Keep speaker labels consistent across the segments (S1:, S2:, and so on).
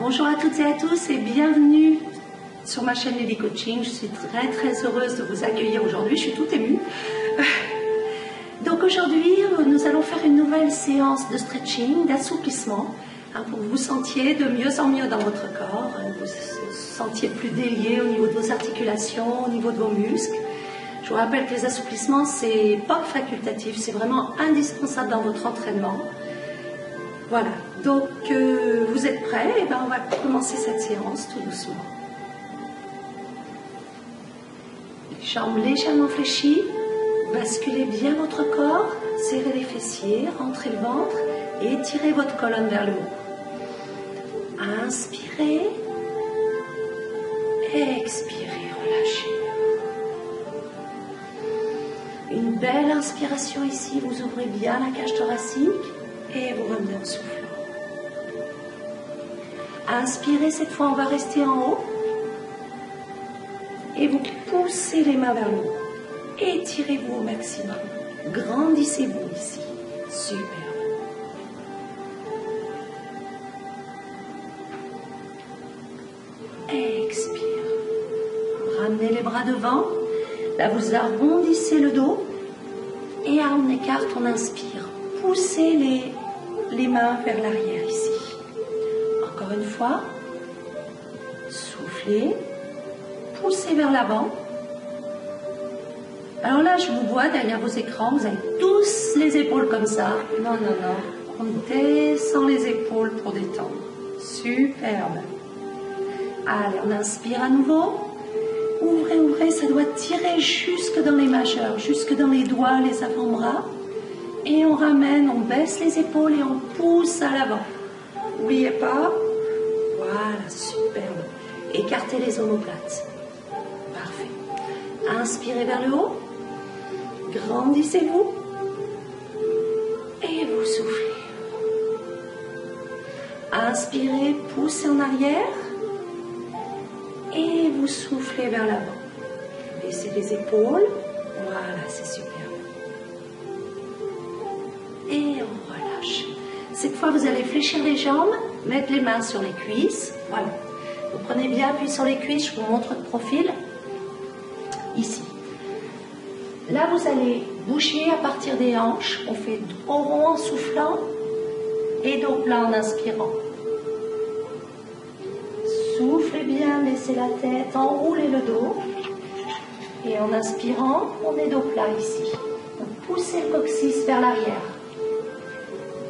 S1: Bonjour à toutes et à tous et bienvenue sur ma chaîne Lily Coaching. Je suis très heureuse de vous accueillir aujourd'hui, je suis toute émue. Donc aujourd'hui, nous allons faire une nouvelle séance de stretching, d'assouplissement, pour que vous sentiez de mieux en mieux dans votre corps, vous vous sentiez plus délié au niveau de vos articulations, au niveau de vos muscles. Je vous rappelle que les assouplissements, c'est pas facultatif, c'est vraiment indispensable dans votre entraînement. Voilà, donc vous êtes prêts? Et ben on va commencer cette séance tout doucement. Les jambes légèrement fléchies, basculez bien votre corps, serrez les fessiers, rentrez le ventre et étirez votre colonne vers le haut. Inspirez, expirez, relâchez. Une belle inspiration ici, vous ouvrez bien la cage thoracique. Et vous ramenez en soufflant. Inspirez, cette fois on va rester en haut. Et vous poussez les mains vers le haut. Étirez-vous au maximum. Grandissez-vous ici. Super. Expire. Ramenez les bras devant. Là vous arrondissez le dos. Et on écarte, on inspire. Poussez les mains vers l'arrière ici. Encore une fois. Soufflez. Poussez vers l'avant. Alors là, je vous vois derrière vos écrans. Vous avez tous les épaules comme ça. Non. On descend les épaules pour détendre. Superbe. Allez, on inspire à nouveau. Ouvrez. Ça doit tirer jusque dans les majeurs, jusque dans les doigts, les avant-bras. Et on ramène, on baisse les épaules et on pousse à l'avant. N'oubliez pas. Voilà, superbe. Écartez les omoplates. Parfait. Inspirez vers le haut. Grandissez-vous. Et vous soufflez. Inspirez, poussez en arrière. Et vous soufflez vers l'avant. Baissez les épaules. Voilà, c'est super. Et on relâche. Cette fois, vous allez fléchir les jambes, mettre les mains sur les cuisses. Voilà. Vous prenez bien appui sur les cuisses, je vous montre de profil. Ici. Là, vous allez bouger à partir des hanches. On fait dos rond en soufflant et dos plat en inspirant. Soufflez bien, laissez la tête, enroulez le dos. Et en inspirant, on est dos plat ici. Donc, poussez le coccyx vers l'arrière.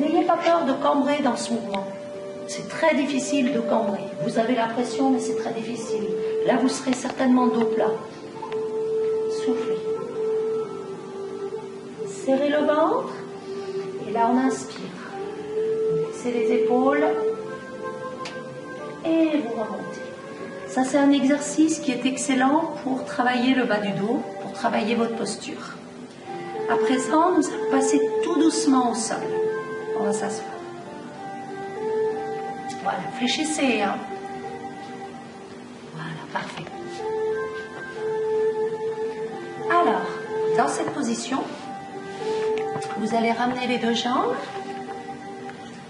S1: N'ayez pas peur de cambrer dans ce mouvement. C'est très difficile de cambrer. Vous avez la pression, mais c'est très difficile. Là, vous serez certainement dos plat. Soufflez. Serrez le ventre. Et là, on inspire. Baissez les épaules. Et vous remontez. Ça, c'est un exercice qui est excellent pour travailler le bas du dos, pour travailler votre posture. À présent, nous allons passer tout doucement au sol. On va s'asseoir. Voilà, fléchissez. Hein. Voilà, parfait. Alors, dans cette position, vous allez ramener les deux jambes,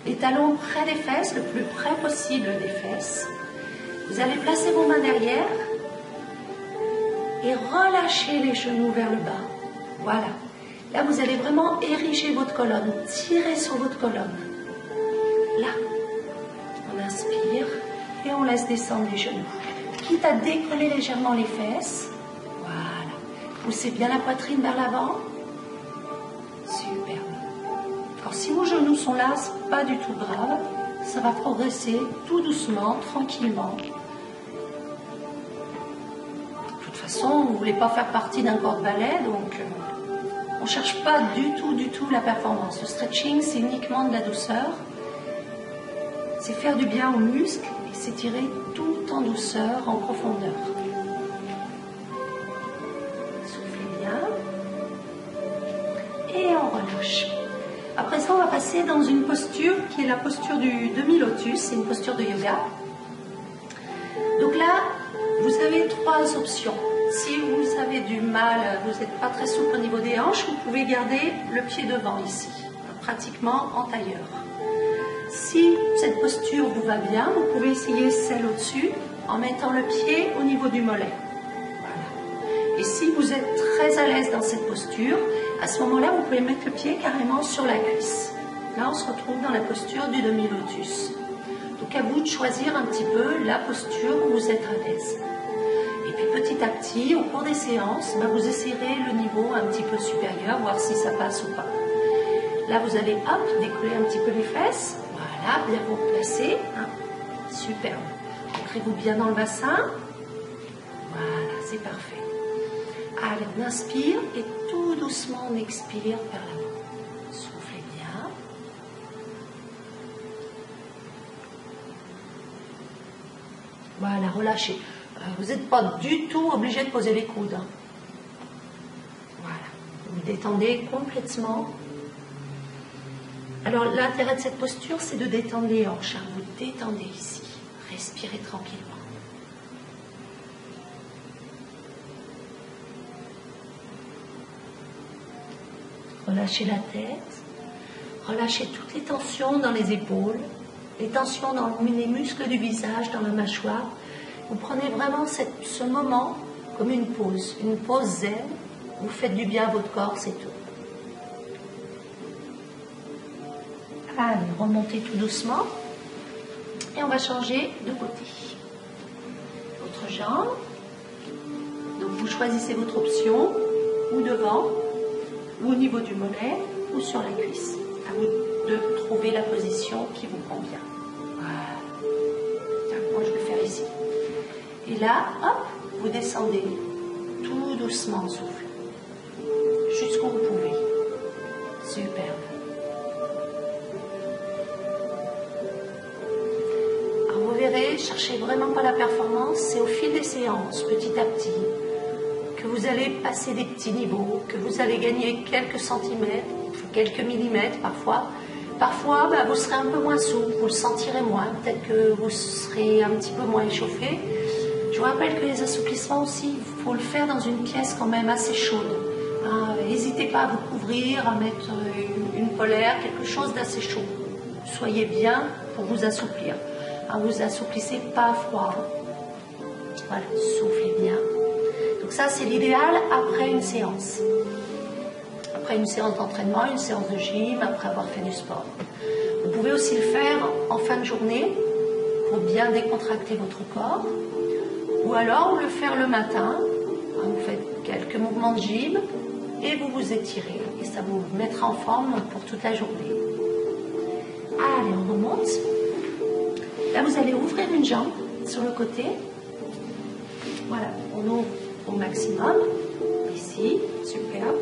S1: les talons près des fesses, le plus près possible des fesses. Vous allez placer vos mains derrière et relâcher les genoux vers le bas. Voilà. Là, vous allez vraiment ériger votre colonne, tirer sur votre colonne. Là, on inspire et on laisse descendre les genoux. Quitte à décoller légèrement les fesses. Voilà. Poussez bien la poitrine vers l'avant. Superbe. Alors, si vos genoux sont là, c'est pas du tout grave. Ça va progresser tout doucement, tranquillement. De toute façon, vous ne voulez pas faire partie d'un corps de ballet, donc... on ne cherche pas du tout la performance. Le stretching, c'est uniquement de la douceur. C'est faire du bien aux muscles et s'étirer tout en douceur, en profondeur. Soufflez bien. Et on relâche. Après ça, on va passer dans une posture qui est la posture du demi-lotus. C'est une posture de yoga. Donc là, vous avez trois options. Si vous avez du mal, vous n'êtes pas très souple au niveau des hanches, vous pouvez garder le pied devant ici, pratiquement en tailleur. Si cette posture vous va bien, vous pouvez essayer celle au-dessus en mettant le pied au niveau du mollet. Voilà. Et si vous êtes très à l'aise dans cette posture, à ce moment-là, vous pouvez mettre le pied carrément sur la cuisse. Là, on se retrouve dans la posture du demi-lotus. Donc, à vous de choisir un petit peu la posture où vous êtes à l'aise. Et puis, petit à petit, au cours des séances, vous essayerez le niveau un petit peu supérieur, voir si ça passe ou pas. Là, vous allez, hop, décoller un petit peu les fesses. Voilà, bien vous replacer. Hein. Superbe. Ancrez-vous bien dans le bassin. Voilà, c'est parfait. Allez, on inspire et tout doucement, on expire vers l'avant. Soufflez bien. Voilà, relâchez. Vous n'êtes pas du tout obligé de poser les coudes. Hein. Voilà, vous détendez complètement. Alors, l'intérêt de cette posture, c'est de détendre les hanches. Hein. Vous détendez ici. Respirez tranquillement. Relâchez la tête. Relâchez toutes les tensions dans les épaules, les tensions dans les muscles du visage, dans la mâchoire. Vous prenez vraiment ce moment comme une pause zen. Vous faites du bien à votre corps, c'est tout. Allez, remontez tout doucement. Et on va changer de côté. Votre jambe. Donc vous choisissez votre option, ou devant, ou au niveau du mollet, ou sur la cuisse. À vous de trouver la position qui vous convient. Voilà. Moi, je vais faire ici. Et là, hop, vous descendez tout doucement en souffle. Jusqu'où vous pouvez. Superbe. Alors vous verrez, cherchez vraiment pas la performance, c'est au fil des séances, petit à petit, que vous allez passer des petits niveaux, que vous allez gagner quelques centimètres, quelques millimètres parfois. Parfois, vous serez un peu moins souple, vous le sentirez moins, peut-être que vous serez un petit peu moins échauffé. Je vous rappelle que les assouplissements aussi, il faut le faire dans une pièce quand même assez chaude. N'hésitez pas à vous couvrir, à mettre une polaire, quelque chose d'assez chaud. Soyez bien pour vous assouplir. Vous assouplissez pas à froid. Voilà, soufflez bien. Donc ça, c'est l'idéal après une séance. Après une séance d'entraînement, une séance de gym, après avoir fait du sport. Vous pouvez aussi le faire en fin de journée pour bien décontracter votre corps. Ou alors le faire le matin. Vous faites quelques mouvements de gym et vous vous étirez. Et ça vous mettra en forme pour toute la journée. Allez, on remonte. Là, vous allez ouvrir une jambe sur le côté. Voilà, on ouvre au maximum. Ici, superbe.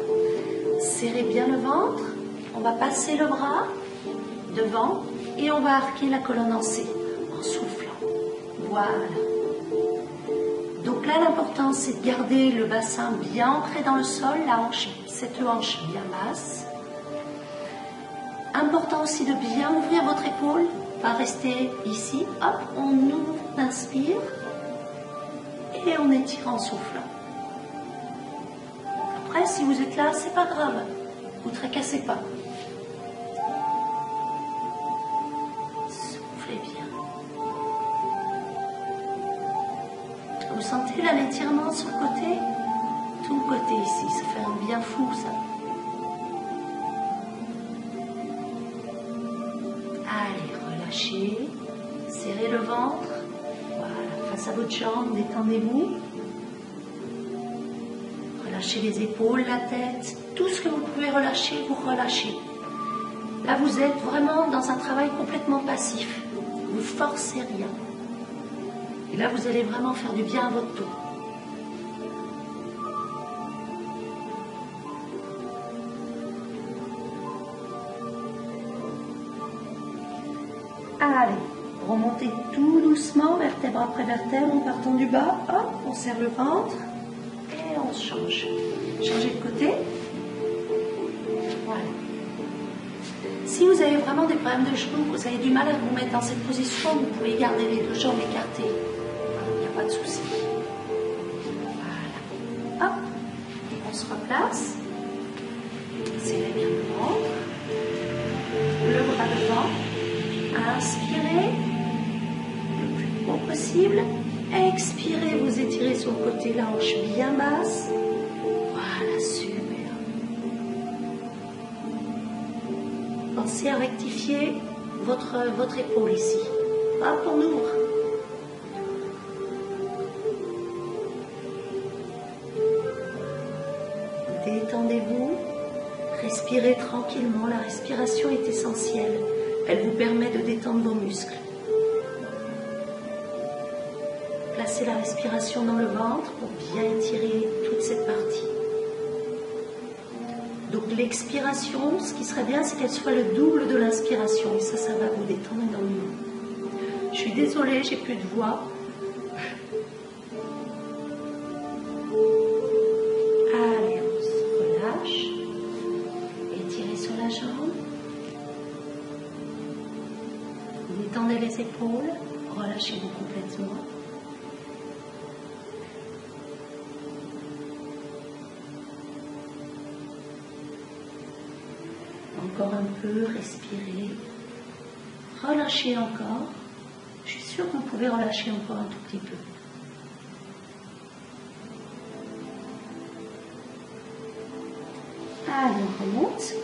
S1: Serrez bien le ventre. On va passer le bras devant et on va arquer la colonne en C en soufflant. Voilà. Donc là, l'important, c'est de garder le bassin bien ancré dans le sol, cette hanche bien basse. Important aussi de bien ouvrir votre épaule, pas rester ici. Hop, on ouvre, on inspire et on étire en soufflant. Après, si vous êtes là, c'est pas grave, vous ne tracassez pas. Soufflez bien. Vous sentez là l'étirement sur le côté? Tout le côté ici, ça fait un bien fou ça. Allez, relâchez, serrez le ventre. Voilà, face à votre jambe, détendez-vous. Relâchez les épaules, la tête, tout ce que vous pouvez relâcher, vous relâchez. Là, vous êtes vraiment dans un travail complètement passif. Vous ne forcez rien. Et là, vous allez vraiment faire du bien à votre dos. Allez, remontez tout doucement, vertèbre après vertèbre, en partant du bas. Hop, on serre le ventre et on change. Changez de côté. Voilà. Si vous avez vraiment des problèmes de genoux, vous avez du mal à vous mettre dans cette position, vous pouvez garder les deux jambes écartées. Il n'y a pas de souci. Voilà. Hop, on se replace. Serrez bien le ventre. Le bras devant. Inspirez le plus haut possible. Expirez, vous étirez sur le côté, la hanche bien basse. Voilà, super. Pensez à rectifier votre épaule ici. Hop, on ouvre. Détendez-vous. Respirez tranquillement. La respiration est essentielle. Elle vous permet de détendre vos muscles. Placez la respiration dans le ventre pour bien étirer toute cette partie. Donc l'expiration, ce qui serait bien, c'est qu'elle soit le double de l'inspiration. Et ça va vous détendre énormément. Je suis désolée, j'ai plus de voix. Allez, on se relâche. Étirez sur la jambe. Détendez les épaules. Relâchez-vous complètement. Encore un peu, respirez. Relâchez encore. Je suis sûre que vous pouvez relâcher encore un tout petit peu. Allez, on remonte.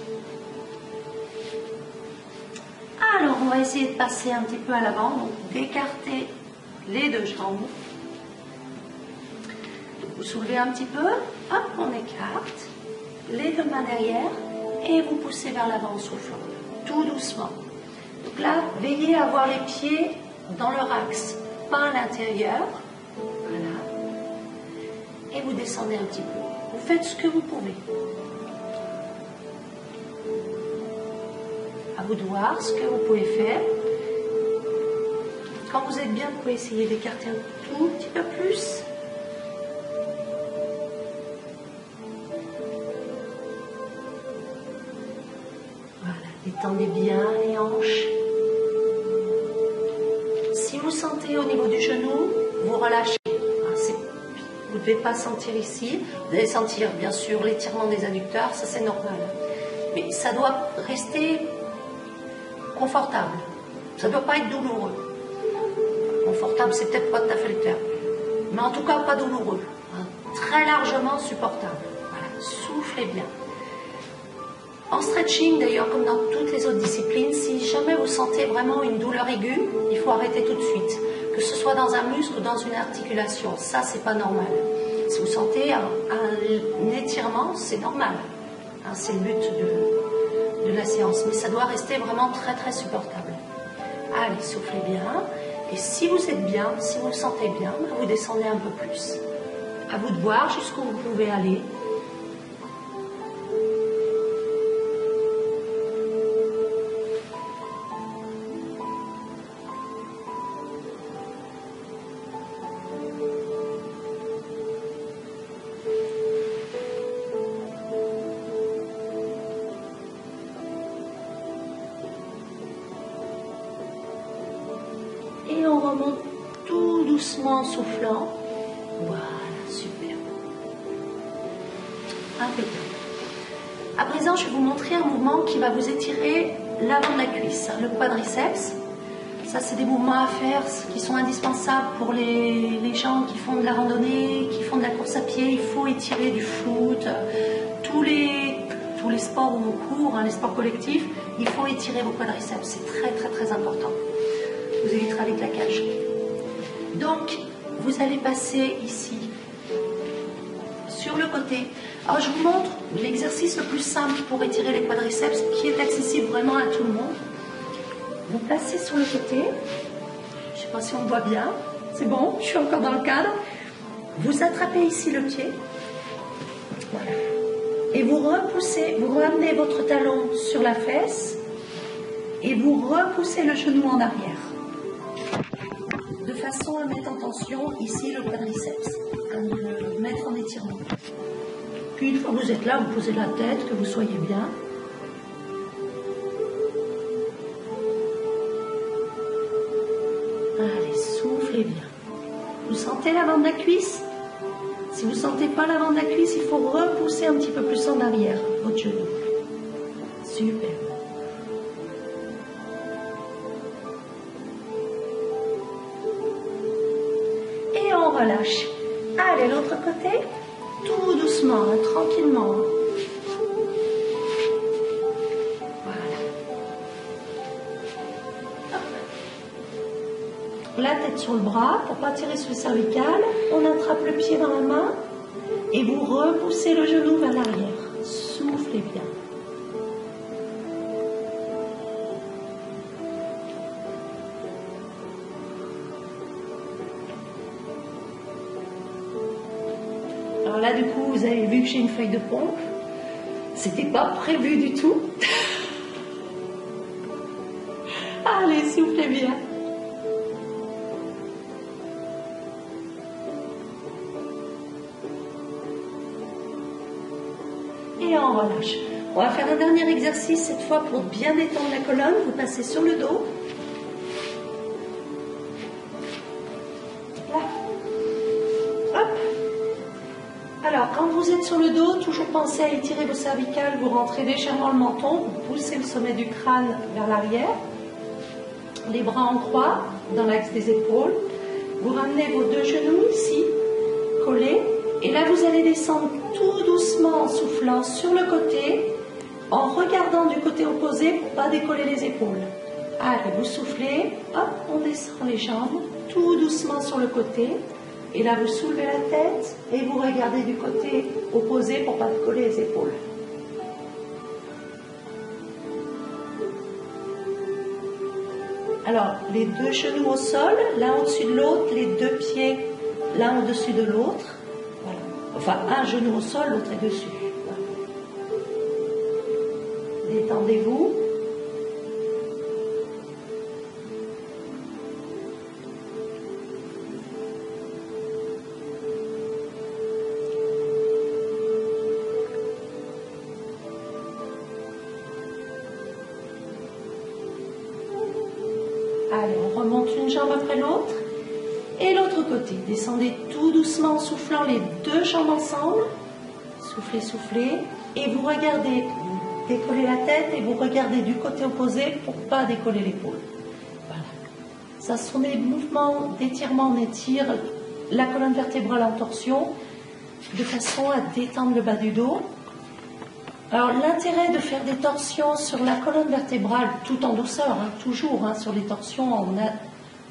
S1: Alors, on va essayer de passer un petit peu à l'avant. Donc, d'écarter les deux jambes. Vous soulevez un petit peu. Hop, on écarte. Les deux mains derrière. Et vous poussez vers l'avant en soufflant. Tout doucement. Donc là, veillez à avoir les pieds dans leur axe, pas à l'intérieur. Voilà. Et vous descendez un petit peu. Vous faites ce que vous pouvez. À vous de voir ce que vous pouvez faire. Quand vous êtes bien, vous pouvez essayer d'écarter un tout petit peu plus. Voilà, détendez bien les hanches. Si vous sentez au niveau du genou, vous relâchez. Vous ne devez pas sentir ici. Vous allez sentir bien sûr l'étirement des adducteurs, ça c'est normal. Mais ça doit rester confortable. Ça ne doit pas être douloureux. Confortable, c'est peut-être pas tout à fait le terme. Mais en tout cas, pas douloureux. Très largement supportable. Voilà, soufflez bien. En stretching, d'ailleurs, comme dans toutes les autres disciplines, si jamais vous sentez vraiment une douleur aiguë, il faut arrêter tout de suite. Que ce soit dans un muscle ou dans une articulation, ça, c'est pas normal. Si vous sentez un étirement, c'est normal. C'est le but de la séance. Mais ça doit rester vraiment très, très supportable. Allez, soufflez bien. Et si vous êtes bien, si vous le sentez bien, vous descendez un peu plus. À vous de voir jusqu'où vous pouvez aller. Et on remonte tout doucement en soufflant. Voilà, super. Impeccable. À présent, je vais vous montrer un mouvement qui va vous étirer l'avant de la cuisse, le quadriceps. Ça, c'est des mouvements à faire qui sont indispensables pour les gens qui font de la randonnée, qui font de la course à pied. Il faut étirer du foot, tous les sports où on court, les sports collectifs, il faut étirer vos quadriceps. C'est très, très, très important. Vous éviterez avec la cage. Donc, vous allez passer ici, sur le côté. Alors, je vous montre l'exercice le plus simple pour étirer les quadriceps, qui est accessible vraiment à tout le monde. Vous placez sur le côté. Je ne sais pas si on voit bien. C'est bon, je suis encore dans le cadre. Vous attrapez ici le pied. Voilà. Et vous repoussez, vous ramenez votre talon sur la fesse. Et vous repoussez le genou en arrière. De façon à mettre en tension ici le quadriceps, à le mettre en étirement. Puis une fois que vous êtes là, vous posez la tête, que vous soyez bien. Allez, soufflez bien. Vous sentez l'avant de la cuisse? Si vous ne sentez pas l'avant de la cuisse, il faut repousser un petit peu plus en arrière votre genou. Super. relâche. Allez, l'autre côté, tout doucement, hein, tranquillement. Voilà. Hop. La tête sur le bras, pour ne pas tirer sur le cervical. On attrape le pied dans la main et vous repoussez le genou vers l'arrière. Soufflez bien. Alors là, du coup, vous avez vu que j'ai une feuille de pompe. C'était pas prévu du tout. Allez, soufflez bien. Et on relâche. On va faire un dernier exercice cette fois pour bien détendre la colonne. Vous passez sur le dos. Là. Hop. Alors, quand vous êtes sur le dos, toujours pensez à étirer vos cervicales. Vous rentrez légèrement le menton. Vous poussez le sommet du crâne vers l'arrière. Les bras en croix dans l'axe des épaules. Vous ramenez vos deux genoux ici, collés. Et là, vous allez descendre tout doucement en soufflant sur le côté, en regardant du côté opposé pour ne pas décoller les épaules. Allez, vous soufflez, hop, on descend les jambes, tout doucement sur le côté. Et là, vous soulevez la tête et vous regardez du côté opposé pour ne pas décoller les épaules. Alors, les deux genoux au sol, l'un au-dessus de l'autre, les deux pieds l'un au-dessus de l'autre. Voilà. Enfin, un genou au sol, l'autre est dessus. Voilà. Détendez-vous. Allez, on remonte une jambe après l'autre. Et l'autre côté, descendez tout doucement en soufflant les deux jambes ensemble. Soufflez, soufflez. Et vous regardez, vous décollez la tête et vous regardez du côté opposé pour ne pas décoller l'épaule. Voilà. Ça sont des mouvements d'étirement. On étire la colonne vertébrale en torsion de façon à détendre le bas du dos. Alors l'intérêt de faire des torsions sur la colonne vertébrale tout en douceur, hein, toujours hein, sur les torsions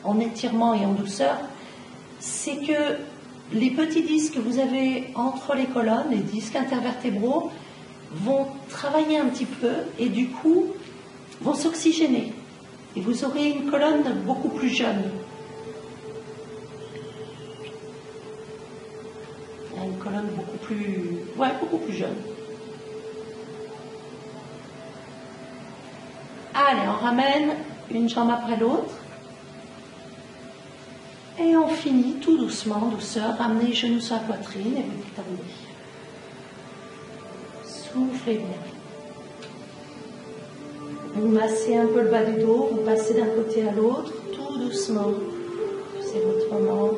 S1: en étirement et en douceur, c'est que les petits disques que vous avez entre les colonnes, les disques intervertébraux, vont travailler un petit peu et du coup vont s'oxygéner. Et vous aurez une colonne beaucoup plus jeune. Une colonne beaucoup plus jeune. Allez, on ramène une jambe après l'autre. Et on finit tout doucement, en douceur. Ramenez les genoux sur la poitrine et vous détendez. Soufflez bien. Vous massez un peu le bas du dos, vous passez d'un côté à l'autre, tout doucement. C'est votre moment.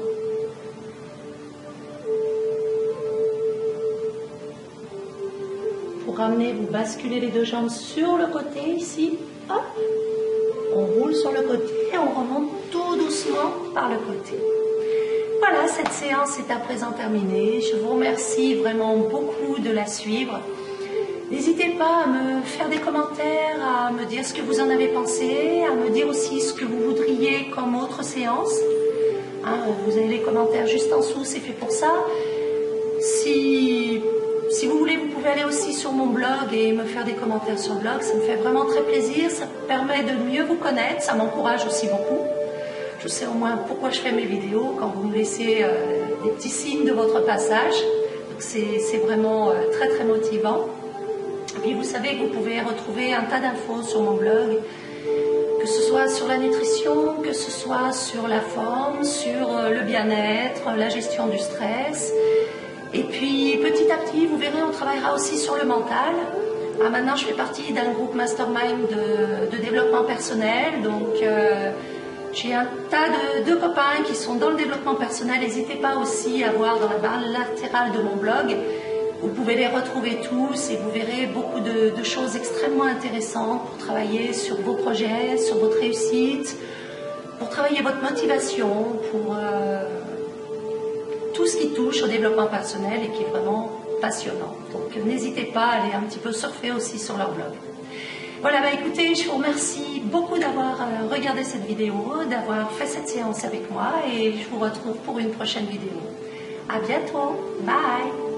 S1: Pour ramener, vous basculez les deux jambes sur le côté ici. Hop, on roule sur le côté et on remonte tout doucement par le côté. Voilà, cette séance est à présent terminée. Je vous remercie vraiment beaucoup de la suivre. N'hésitez pas à me faire des commentaires, à me dire ce que vous en avez pensé, à me dire aussi ce que vous voudriez comme autre séance. Hein, vous avez les commentaires juste en dessous, c'est fait pour ça. Si vous voulez, vous pouvez aller aussi sur mon blog et me faire des commentaires sur le blog. Ça me fait vraiment très plaisir. Ça me permet de mieux vous connaître. Ça m'encourage aussi beaucoup. Je sais au moins pourquoi je fais mes vidéos quand vous me laissez des petits signes de votre passage. Donc c'est vraiment très très motivant. Et puis vous savez que vous pouvez retrouver un tas d'infos sur mon blog, que ce soit sur la nutrition, que ce soit sur la forme, sur le bien-être, la gestion du stress. Et puis petit à petit, vous verrez, on travaillera aussi sur le mental. Ah, maintenant, je fais partie d'un groupe mastermind de développement personnel. Donc, j'ai un tas de copains qui sont dans le développement personnel. N'hésitez pas aussi à voir dans la barre latérale de mon blog. Vous pouvez les retrouver tous et vous verrez beaucoup de choses extrêmement intéressantes pour travailler sur vos projets, sur votre réussite, pour travailler votre motivation, tout ce qui touche au développement personnel et qui est vraiment passionnant. Donc n'hésitez pas à aller un petit peu surfer aussi sur leur blog. Voilà, bah écoutez, je vous remercie beaucoup d'avoir regardé cette vidéo, d'avoir fait cette séance avec moi et je vous retrouve pour une prochaine vidéo. À bientôt, bye!